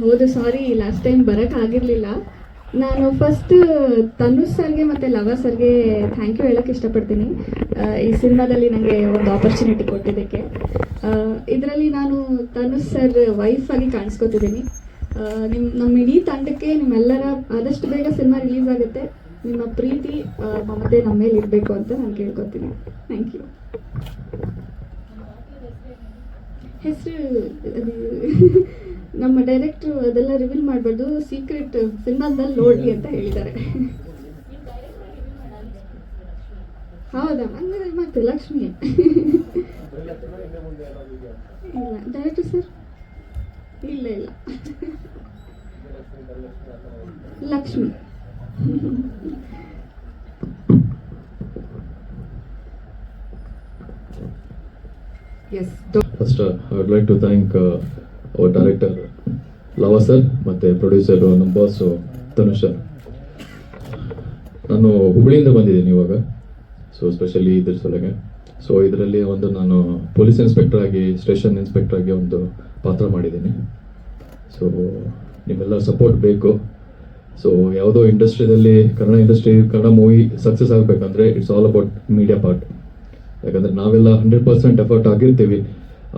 ಹೌದು, ಸಾರಿ last time ಬರೋಕ್ಕಾಗಿರಲಿಲ್ಲ. ನಾನು first Tanush ಸರ್ಗೆ ಮತ್ತು ಲವ ಸರ್ಗೆ ಥ್ಯಾಂಕ್ ಯು ಹೇಳೋಕ್ಕೆ ಇಷ್ಟಪಡ್ತೀನಿ. ಈ ಸಿನಿಮಾದಲ್ಲಿ ನನಗೆ ಒಂದು ಆಪರ್ಚುನಿಟಿ ಕೊಟ್ಟಿದ್ದಕ್ಕೆ. ಇದರಲ್ಲಿ ನಾನು ತನುಷ್ ಸರ್ ವೈಫ್ ಆಗಿ ಕಾಣಿಸ್ಕೊತಿದ್ದೀನಿ. ನಮ್ಮ ಇಡೀ ತಂಡಕ್ಕೆ ನಿಮ್ಮೆಲ್ಲರ ಆದಷ್ಟು ಬೇಗ ಸಿನಿಮಾ ರಿಲೀಸ್ ಆಗುತ್ತೆ. ನಿಮ್ಮ ಪ್ರೀತಿ ಮಮತೆ ನಮ್ಮ ಮೇಲೆ ಇರಬೇಕು ಅಂತ ನಾನು ಕೇಳ್ಕೊತೀನಿ. Thank you. ಹೆಸರು ನಮ್ಮ ಡೈರೆಕ್ಟ್ರು ಅದೆಲ್ಲ ರಿವೀಲ್ ಮಾಡಬಾರ್ದು, ಸೀಕ್ರೆಟ್ ಸಿನಿಮಾದಲ್ಲಿ ನೋಡಲಿ ಅಂತ ಹೇಳಿದ್ದಾರೆ. ಹೌದಾ? ಹಂಗಾದ್ರೆ ಮತ್ತೆ ಲಕ್ಷ್ಮಿ. ಇಲ್ಲ ಡೈರೆಕ್ಟರ್ ಸರ್, ಇಲ್ಲ ಇಲ್ಲ, Lakshmi. Yes. First, I would like to thank our director Lava sir ಮತ್ತು ಪ್ರೊಡ್ಯೂಸರ್ ನಮ್ಮ ಬಾಸ್ ತನುಷ್ ಸರ್. ನಾನು ಹುಬ್ಬಳ್ಳಿಯಿಂದ ಬಂದಿದ್ದೀನಿ ಇವಾಗ, ಸೊ ಸ್ಪೆಷಲಿ ಇದ್ರ ಸಲುವಾಗಿ. ಸೊ ಇದರಲ್ಲಿ ಒಂದು ನಾನು ಪೊಲೀಸ್ ಇನ್ಸ್ಪೆಕ್ಟರ್ ಆಗಿ, ಸ್ಟೇಷನ್ ಇನ್ಸ್ಪೆಕ್ಟರ್ ಆಗಿ ಒಂದು ಪಾತ್ರ ಮಾಡಿದ್ದೀನಿ. ಸೊ ನಿಮ್ಮೆಲ್ಲ ಸಪೋರ್ಟ್ ಬೇಕು. ಸೊ ಯಾವುದೋ ಇಂಡಸ್ಟ್ರಿಯಲ್ಲಿ, ಕನ್ನಡ ಮೂವಿ ಸಕ್ಸಸ್ ಆಗಬೇಕಂದ್ರೆ it's all about media part. ಯಾಕಂದರೆ ನಾವೆಲ್ಲ 100% ಎಫರ್ಟ್ ಆಗಿರ್ತೀವಿ,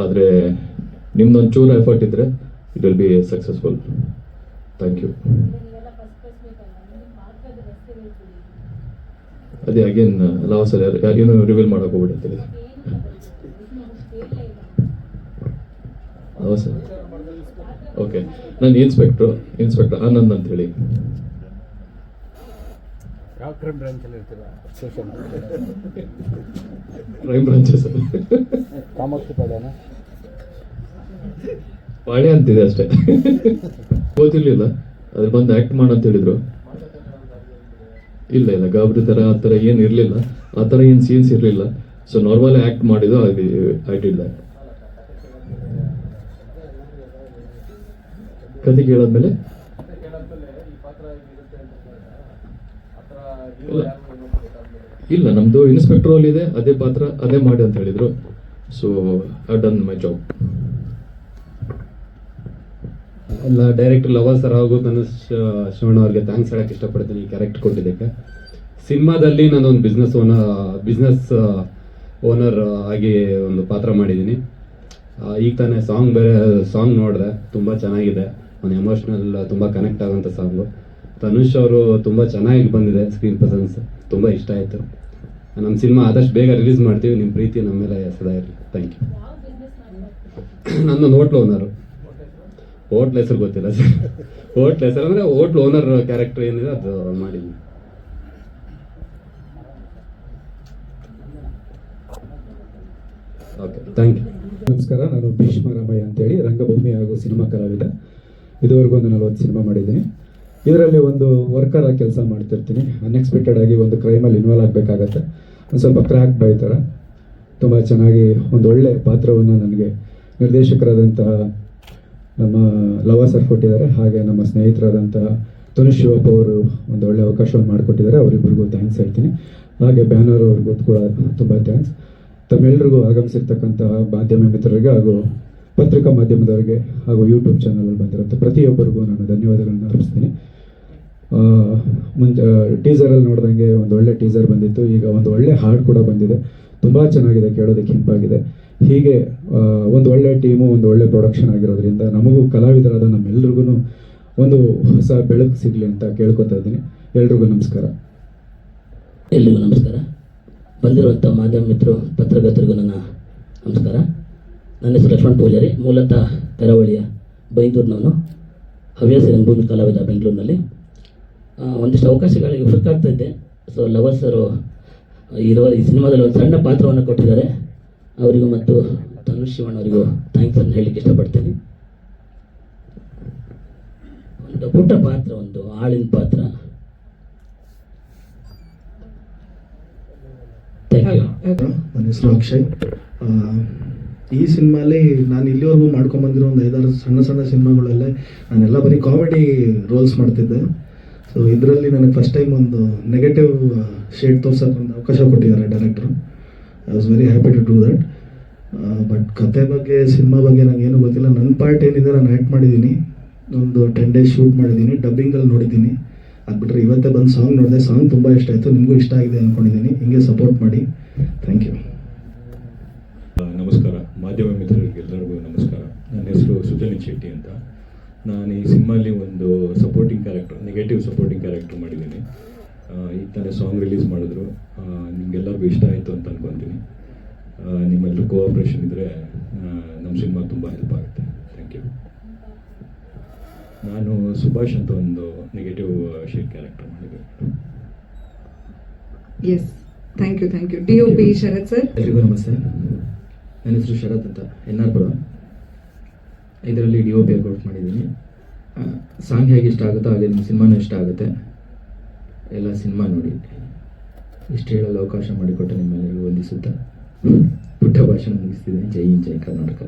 ಆದರೆ ನಿಮ್ದೊಂದು ಚೂರು ಎಫರ್ಟ್ ಇದ್ದರೆ it will be successful. Thank you. ಅದೇ ಅಗೇನ್ ಲಾವ್ ಸರ್ ಯಾರೇನು ರಿವೀಲ್ ಮಾಡೋಕೆ ಹೋಗ್ಬಿಡುತ್ತೆ. ಲಾವ್ ಸರ್ ಓಕೆ, ನಾನು ಇನ್ಸ್ಪೆಕ್ಟರ್ ಆನಂದ್ ಅಂತ ಹೇಳಿ. ಯಾವ ಕ್ರೈಮ್ ಬ್ರಾಂಚಲ್ಲಿ ಇರ್ತೀರಾ? ಕ್ರೈಮ್ ಬ್ರಾಂಚಸ್ ಕಾಮಾಕ್ಷಿ ಪಾಳ್ಯನ ಪಾಳ್ಯ ಅಂತಿದೆ ಅಷ್ಟೇ. ಗೊತ್ತಿರ್ಲಿಲ್ಲ, ಅದ್ರ ಬಂದು ಆಕ್ಟ್ ಮಾಡಂತ ಹೇಳಿದ್ರು. ಇಲ್ಲ ಗಾಬರಿ ಥರ ಆ ಥರ ಏನು ಇರಲಿಲ್ಲ, ಆ ಥರ ಏನು ಸೀನ್ಸ್ ಇರಲಿಲ್ಲ. ಸೊ ನಾರ್ಮಲ್ ಆಕ್ಟ್ ಮಾಡಿದ್ದು ಐ ಡಿಡ್ ದಟ್. ಕತೆ ಕೇಳಾದ್ಮೇಲೆ ಇಲ್ಲ, ನಮ್ದು ಇನ್ಸ್ಪೆಕ್ಟರ್ ರೋಲ್ ಇದೆ, ಅದೇ ಪಾತ್ರ ಅದೇ ಮಾಡಿ ಅಂತ ಹೇಳಿದ್ರು. So I done my job. ಎಲ್ಲ ಡೈರೆಕ್ಟರ್ ಲವ ಸರ್ ಹಾಗೂ ತನುಷ್ ಶಿವಣ್ಣ ಅವ್ರಿಗೆ ಥ್ಯಾಂಕ್ಸ್ ಹೇಳಕ್ಕೆ ಇಷ್ಟಪಡ್ತೀನಿ ಈ ಕ್ಯಾರೆಕ್ಟರ್ ಕೊಟ್ಟಿದ್ದಕ್ಕೆ. ಸಿನಿಮಾದಲ್ಲಿ ನಾನೊಂದು ಬಿಸ್ನೆಸ್ ಓನರ್ ಆಗಿ ಒಂದು ಪಾತ್ರ ಮಾಡಿದ್ದೀನಿ. ಈಗ ತಾನೇ ಸಾಂಗ್ ನೋಡಿದೆ, ತುಂಬ ಚೆನ್ನಾಗಿದೆ. ಒಂದು ಎಮೋಷ್ನಲ್, ತುಂಬ ಕನೆಕ್ಟ್ ಆಗೋಂಥ ಸಾಂಗು. ತನುಷ್ ಅವರು ತುಂಬ ಚೆನ್ನಾಗಿ ಬಂದಿದೆ, ಸ್ಕ್ರೀನ್ ಪ್ರೆಸೆನ್ಸ್ ತುಂಬ ಇಷ್ಟ ಆಯಿತು. ನಮ್ಮ ಸಿನಿಮಾ ಆದಷ್ಟು ಬೇಗ ರಿಲೀಸ್ ಮಾಡ್ತೀವಿ. ನಿಮ್ಮ ಪ್ರೀತಿ ನಮ್ಮ ಮೇಲೆ ಸದಾ ಇರಲಿ. Thank you. ನನ್ನೊಂದು ಹೋಟ್ಲ್ ಓನರು. ಹೋಟ್ಲ್ ಹೆಸರು ಗೊತ್ತಿಲ್ಲ ಸರ್. ಹೋಟ್ಲ್ ಹೆಸರು ಅಂದರೆ ಹೋಟ್ಲ್ ಓನರ್ ಕ್ಯಾರೆಕ್ಟರ್ ಏನಿದೆ ಅದು ಮಾಡಿದ್ದೀನಿ. Okay, thank you. ನಮಸ್ಕಾರ, ನಾನು ಭೀಷ್ಮ ರಾಮಯ್ಯ ಅಂತೇಳಿ ರಂಗಭೂಮಿ ಹಾಗೂ ಸಿನಿಮಾ ಕಲಾವಿದ. ಇದುವರೆಗೂ ಒಂದು 40 ಸಿನಿಮಾ ಮಾಡಿದ್ದೀನಿ. ಇದರಲ್ಲಿ ಒಂದು ವರ್ಕರ್ ಆಗಿ ಕೆಲಸ ಮಾಡ್ತಿರ್ತೀನಿ. ಅನ್ಎಕ್ಸ್ಪೆಕ್ಟೆಡ್ ಆಗಿ ಒಂದು ಕ್ರೈಮಲ್ಲಿ ಇನ್ವಾಲ್ವ್ ಆಗಬೇಕಾಗತ್ತೆ. ಒಂದು ಸ್ವಲ್ಪ ಕ್ರ್ಯಾಕ್ ಬಾಯ್ ಥರ ತುಂಬ ಚೆನ್ನಾಗಿ ಒಂದು ಒಳ್ಳೆ ಪಾತ್ರವನ್ನು ನನಗೆ ನಿರ್ದೇಶಕರಾದಂತಹ ನಮ್ಮ ಲವ ಸರ್ ಕೊಟ್ಟಿದ್ದಾರೆ. ಹಾಗೆ ನಮ್ಮ ಸ್ನೇಹಿತರಾದಂತಹ ತನುಷ್ ಶಿವಪ್ಪ ಅವರು ಒಂದು ಒಳ್ಳೆ ಅವಕಾಶವನ್ನು ಮಾಡಿಕೊಟ್ಟಿದ್ದಾರೆ. ಅವರಿಬ್ಬರಿಗೂ ಥ್ಯಾಂಕ್ಸ್ ಹೇಳ್ತೀನಿ. ಹಾಗೆ ಬ್ಯಾನರ್ ಅವ್ರಿಗೂ ಕೂಡ ತುಂಬ ಥ್ಯಾಂಕ್ಸ್. ತಮ್ಮೆಲ್ಲರಿಗೂ ಆಗಮಿಸಿರ್ತಕ್ಕಂತಹ ಮಾಧ್ಯಮ ಮಿತ್ರರಿಗೆ ಹಾಗೂ ಪತ್ರಿಕಾ ಮಾಧ್ಯಮದವರಿಗೆ ಹಾಗೂ ಯೂಟ್ಯೂಬ್ ಚಾನಲಲ್ಲಿ ಬಂದಿರುತ್ತೆ ಪ್ರತಿಯೊಬ್ಬರಿಗೂ ನಾನು ಧನ್ಯವಾದಗಳನ್ನು ಅರ್ಪಿಸ್ತೀನಿ. ಮುಂಚೆ ಟೀಸರಲ್ಲಿ ನೋಡಿದಂಗೆ ಒಂದು ಒಳ್ಳೆ ಟೀಸರ್ ಬಂದಿತ್ತು. ಈಗ ಒಂದು ಒಳ್ಳೆ ಹಾಡು ಕೂಡ ಬಂದಿದೆ, ತುಂಬ ಚೆನ್ನಾಗಿದೆ, ಕೇಳೋದಕ್ಕೆ ಇಂಪಾಗಿದೆ. ಹೀಗೆ ಒಂದು ಒಳ್ಳೆ ಟೀಮು, ಒಂದು ಒಳ್ಳೆ ಪ್ರೊಡಕ್ಷನ್ ಆಗಿರೋದ್ರಿಂದ ನಮಗೂ ಕಲಾವಿದರಾದ ನಮ್ಮೆಲ್ರಿಗೂ ಒಂದು ಹೊಸ ಬೆಳಕು ಸಿಗಲಿ ಅಂತ ಕೇಳ್ಕೊತಾ ಇದ್ದೀನಿ. ಎಲ್ರಿಗೂ ನಮಸ್ಕಾರ. ಎಲ್ರಿಗೂ ನಮಸ್ಕಾರ. ಬಂದಿರುವಂಥ ಮಾಧ್ಯಮ ಮಿತ್ರರು, ಪತ್ರಕರ್ತರಿಗೂ ನನ್ನ ನಮಸ್ಕಾರ. ನನ್ನ ಹೆಸರು ಲಕ್ಷ್ಮಣ್ ಪೂಜಾರಿ, ಮೂಲತಃ ಕರಾವಳಿಯ ಬೈಂದೂರಿನವನು, ಹವ್ಯಾಸಿ ರಂಗಭೂಮಿ ಕಲಾವಿದ ಬೆಂಗಳೂರಿನಲ್ಲಿ. ಒಂದಿಷ್ಟು ಅವಕಾಶಗಳಿಗೆ ಹುಡುಕಾಗ್ತಾ ಇದ್ದೆ. ಸೊ ಲವ ಸರು ಈ ಸಿನಿಮಾದಲ್ಲಿ ಒಂದು ಸಣ್ಣ ಪಾತ್ರವನ್ನು ಕೊಟ್ಟಿದ್ದಾರೆ. ಅವರಿಗೂ ಮತ್ತು ತನುಷ್ ಶಿವಣ್ಣ ಅವರಿಗೂ ಥ್ಯಾಂಕ್ಸನ್ನು ಹೇಳಲಿಕ್ಕೆ ಇಷ್ಟಪಡ್ತೀನಿ. ಒಂದು ಪುಟ್ಟ ಪಾತ್ರ, ಒಂದು ಆಳಿನ ಪಾತ್ರ. ನನ್ನ ಹೆಸರು ಅಕ್ಷಯ್. ಈ ಸಿನಿಮಾಲಿ ನಾನು ಇಲ್ಲಿವರೆಗೂ ಮಾಡ್ಕೊಂಬಂದಿರೋ ಒಂದು 5-6 ಸಣ್ಣ ಸಿನಿಮಾಗಳಲ್ಲೇ ನಾನೆಲ್ಲ ಬರೀ ಕಾಮಿಡಿ ರೋಲ್ಸ್ ಮಾಡ್ತಿದ್ದೆ. ಸೊ ಇದರಲ್ಲಿ ನನಗೆ ಫಸ್ಟ್ ಟೈಮ್ ಒಂದು ನೆಗೆಟಿವ್ ಶೇಡ್ ತೋರ್ಸೋಕೆ ಒಂದು ಅವಕಾಶ ಕೊಟ್ಟಿದ್ದಾರೆ ಡೈರೆಕ್ಟ್ರು. I was very happy to do that. But ಕತೆ ಬಗ್ಗೆ, ಸಿನಿಮಾ ಬಗ್ಗೆ ನನಗೇನು ಗೊತ್ತಿಲ್ಲ. ನನ್ನ ಪಾರ್ಟ್ ಏನಿದೆ ನಾನು ಆ್ಯಕ್ಟ್ ಮಾಡಿದ್ದೀನಿ. ಒಂದು 10 ಡೇಸ್ ಶೂಟ್ ಮಾಡಿದ್ದೀನಿ, ಡಬ್ಬಿಂಗಲ್ಲಿ ನೋಡಿದ್ದೀನಿ. ಅದು ಬಿಟ್ಟರೆ ಇವತ್ತೇ ಬಂದು ಸಾಂಗ್ ನೋಡಿದೆ, ಸಾಂಗ್ ತುಂಬ ಇಷ್ಟ ಆಯಿತು, ನಿಮಗೂ ಇಷ್ಟ ಆಗಿದೆ ಅಂದ್ಕೊಂಡಿದ್ದೀನಿ. ಹಿಂಗೆ ಸಪೋರ್ಟ್ ಮಾಡಿ. Thank you. ನಮಸ್ಕಾರ ಮಾಧ್ಯಮ ಮಿತ್ರರಿಗೆಲ್ಲರಿಗೂ ನಮಸ್ಕಾರ. ನನ್ನ ಹೆಸರು ಸುಜನಿತ್ ಶೆಟ್ಟಿ ಅಂತ. ನಾನು ಈ ಸಿನಿಮಾಲಿ ಒಂದು supporting character, negative supporting character ಮಾಡಿದ್ದೀನಿ. ಈಗ ತಾನೇ ಸಾಂಗ್ ರಿಲೀಸ್ ಮಾಡಿದ್ರು, ನಿಮಗೆಲ್ಲರಿಗೂ ಇಷ್ಟ ಆಯಿತು ಅಂತ ಅಂದ್ಕೊತೀನಿ. ನಿಮ್ಮೆಲ್ಲರೂ ಕೋಆಪ್ರೇಷನ್ ಇದ್ದರೆ ನಮ್ಮ ಸಿನಿಮಾ ತುಂಬ ಹೆಲ್ಪ್ ಆಗುತ್ತೆ. Thank you. ನಾನು ಸುಭಾಷ್ ಅಂತ ಒಂದು ನೆಗೆಟಿವ್ ಶೇಡ್ ಕ್ಯಾರೆಕ್ಟರ್ ಮಾಡಿದ್ದೀನಿ. Yes, thank you. DOP Sharath sir. ಎಲ್ರಿಗೂ ನಮಸ್ತೆ. ನನ್ನ ಹೆಸರು ಶರತ್ ಅಂತ, NR ಇದರಲ್ಲಿ DOP ವರ್ಕ್ ಮಾಡಿದ್ದೀನಿ. ಸಾಂಗ್ ಹೇಗೆ ಇಷ್ಟ ಆಗುತ್ತೋ ಹಾಗೆ ನಿಮ್ಮ ಸಿನಿಮಾನೂ ಇಷ್ಟ ಆಗುತ್ತೆ. ಎಲ್ಲ ಸಿನಿಮಾ ನೋಡಿ. ಇಷ್ಟು ಹೇಳಲು ಅವಕಾಶ ಮಾಡಿಕೊಟ್ಟು ನಿಮ್ಮೆಲ್ಲರಿಗೂ ವಂದಿಸುತ್ತಾ ಪುಟ್ಟ ಭಾಷಣ ಮುಗಿಸ್ತಿದ್ದೀನಿ. ಜೈ ಹಿಂದ್, ಜೈ ಕರ್ನಾಟಕ.